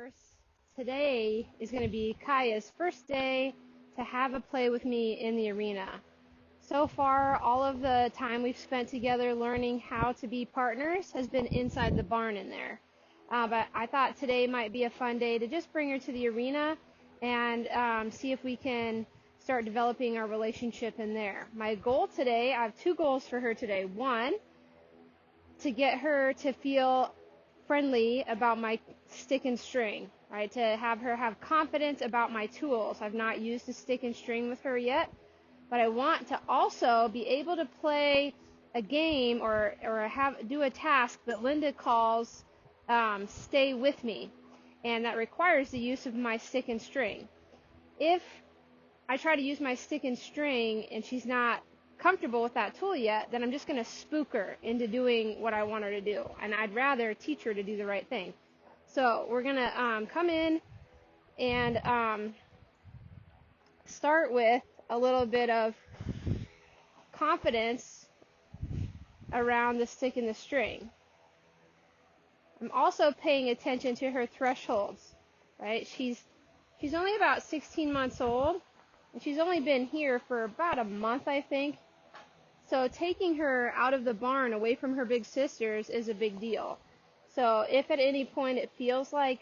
course, today is going to be Kaya's first day to have a play with me in the arena. So far, all of the time we've spent together learning how to be partners has been inside the barn in there. But I thought today might be a fun day to just bring her to the arena and see if we can start developing our relationship in there. My goal today, I have two goals for her today. One, to get her to feel friendly about my stick and string, right? To have her have confidence about my tools. I've not used a stick and string with her yet, but I want to also be able to play a game or do a task that Linda calls stay with me, and that requires the use of my stick and string. If I try to use my stick and string and she's not comfortable with that tool yet, then I'm just going to spook her into doing what I want her to do, and I'd rather teach her to do the right thing. So we're going to come in and start with a little bit of confidence around the stick and the string. I'm also paying attention to her thresholds, right? She's only about 16 months old, and she's only been here for about a month, I think. So taking her out of the barn away from her big sisters is a big deal. So if at any point it feels like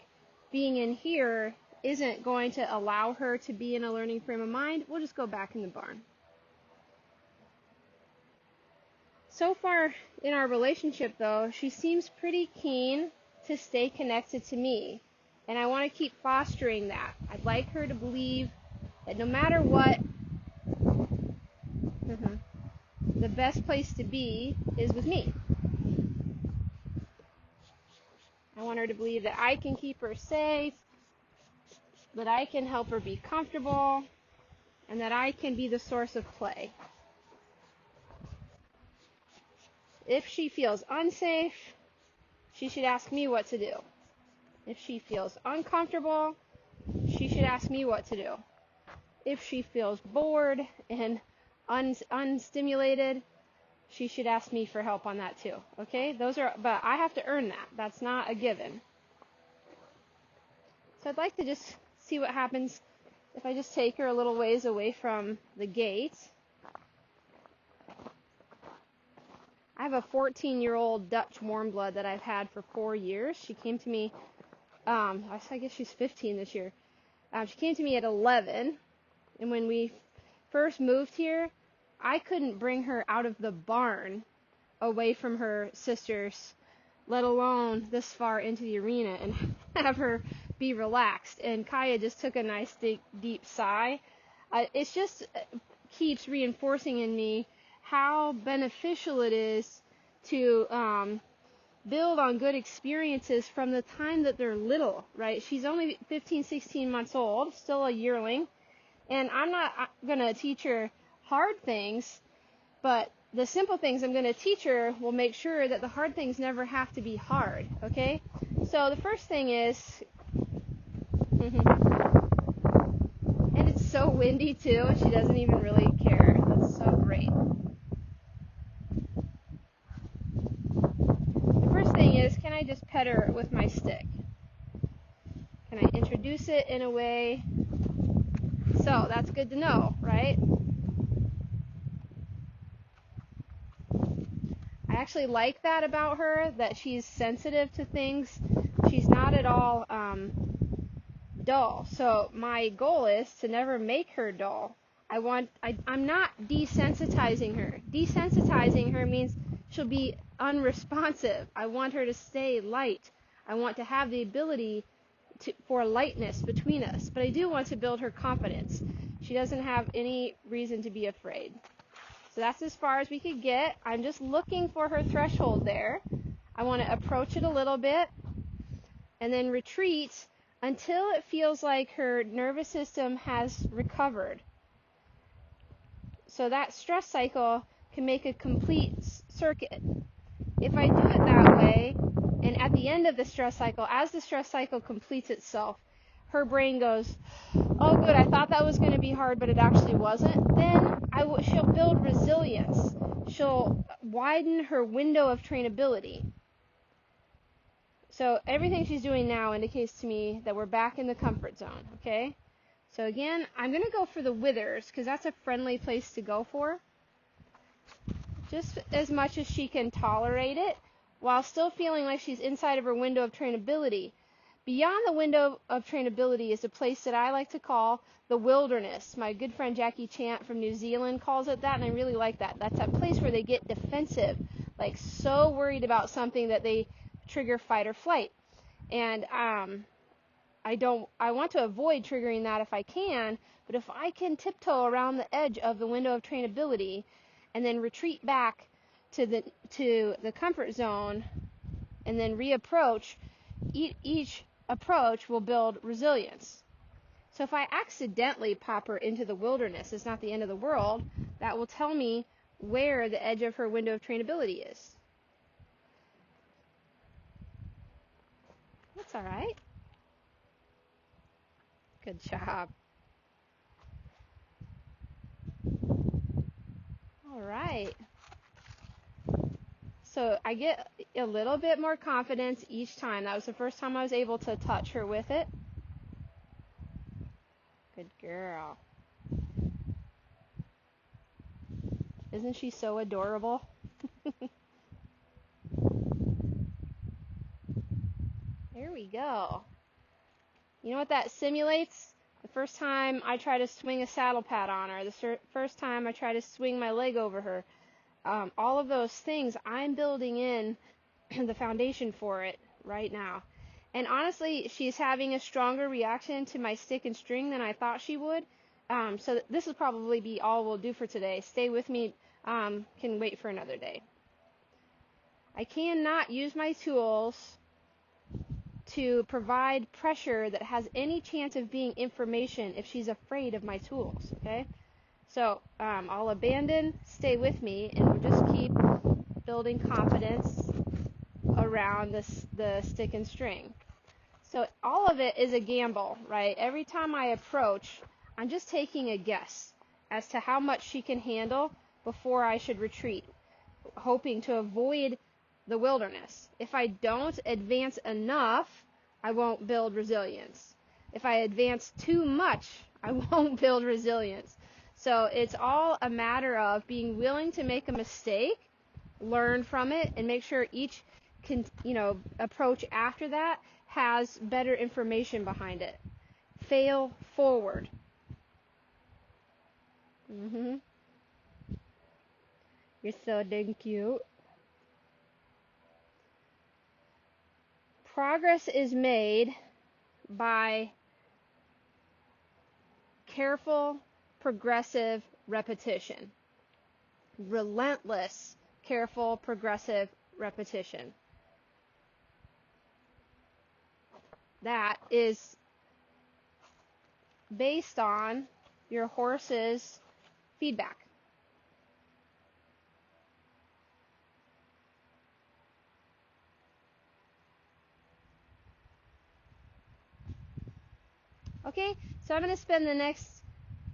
being in here isn't going to allow her to be in a learning frame of mind, we'll just go back in the barn. So far in our relationship, though, she seems pretty keen to stay connected to me, and I want to keep fostering that. I'd like her to believe that no matter what, the best place to be is with me. I want her to believe that I can keep her safe, that I can help her be comfortable, and that I can be the source of play. If she feels unsafe, she should ask me what to do. If she feels uncomfortable, she should ask me what to do. If she feels bored and unstimulated, she should ask me for help on that too. Okay? But I have to earn that. That's not a given. So I'd like to just see what happens if I just take her a little ways away from the gate. I have a 14-year-old Dutch warm blood that I've had for 4 years. She came to me, I guess she's 15 this year. She came to me at 11, and when we first moved here, I couldn't bring her out of the barn away from her sisters, let alone this far into the arena, and have her be relaxed. And Kaya just took a nice deep sigh. It just keeps reinforcing in me how beneficial it is to build on good experiences from the time that they're little, right? She's only 15, 16 months old, still a yearling, and I'm not going to teach her hard things, but the simple things I'm going to teach her will make sure that the hard things never have to be hard, okay? So the first thing is, and it's so windy too, she doesn't even really care. That's so great. Can I just pet her with my stick? Can I introduce it in a way? So that's good to know, right? I actually like that about her, that she's sensitive to things. She's not at all dull. So my goal is to never make her dull. I'm not desensitizing her. Desensitizing her means she'll be unresponsive. I want her to stay light. I want to have the ability for lightness between us, but I do want to build her confidence. She doesn't have any reason to be afraid. So that's as far as we could get. I'm just looking for her threshold there. I want to approach it a little bit and then retreat until it feels like her nervous system has recovered. So that stress cycle can make a complete circuit. If I do it that way, and at the end of the stress cycle, as the stress cycle completes itself, her brain goes, oh good, I thought that was going to be hard, but it actually wasn't, then she'll build resilience. She'll widen her window of trainability. So everything she's doing now indicates to me that we're back in the comfort zone, okay? So again, I'm going to go for the withers because that's a friendly place to go for. Just as much as she can tolerate it while still feeling like she's inside of her window of trainability. Beyond the window of trainability is a place that I like to call the wilderness. My good friend Jackie Chant from New Zealand calls it that, and I really like that. That's a place where they get defensive, like so worried about something that they trigger fight or flight. And I want to avoid triggering that if I can, but if I can tiptoe around the edge of the window of trainability and then retreat back to the comfort zone and then reapproach, each approach will build resilience. So if I accidentally pop her into the wilderness, it's not the end of the world. That will tell me where the edge of her window of trainability is. That's all right. Good job. All right. So I get a little bit more confidence each time. That was the first time I was able to touch her with it. Good girl. Isn't she so adorable? There we go. You know what that simulates? The first time I try to swing a saddle pad on her, the first time I try to swing my leg over her, all of those things, I'm building in the foundation for it right now. And honestly, she's having a stronger reaction to my stick and string than I thought she would. So this will probably be all we'll do for today. Stay with me. Can wait for another day. I cannot use my tools to provide pressure that has any chance of being information if she's afraid of my tools, okay? So I'll abandon, stay with me, and we'll just keep building confidence around the stick and string. So all of it is a gamble, right? Every time I approach, I'm just taking a guess as to how much she can handle before I should retreat, hoping to avoid the wilderness. If I don't advance enough, I won't build resilience. If I advance too much, I won't build resilience. So it's all a matter of being willing to make a mistake, learn from it, and make sure each approach after that has better information behind it. Fail forward. You're so dang cute. Progress is made by careful, progressive repetition. Relentless, careful, progressive repetition. That is based on your horse's feedback. Okay, so I'm going to spend the next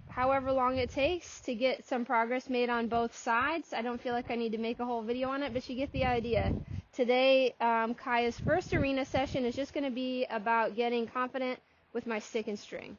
however long it takes to get some progress made on both sides. I don't feel like I need to make a whole video on it, but you get the idea. Today, Kaya's first arena session is just going to be about getting confident with my stick and string.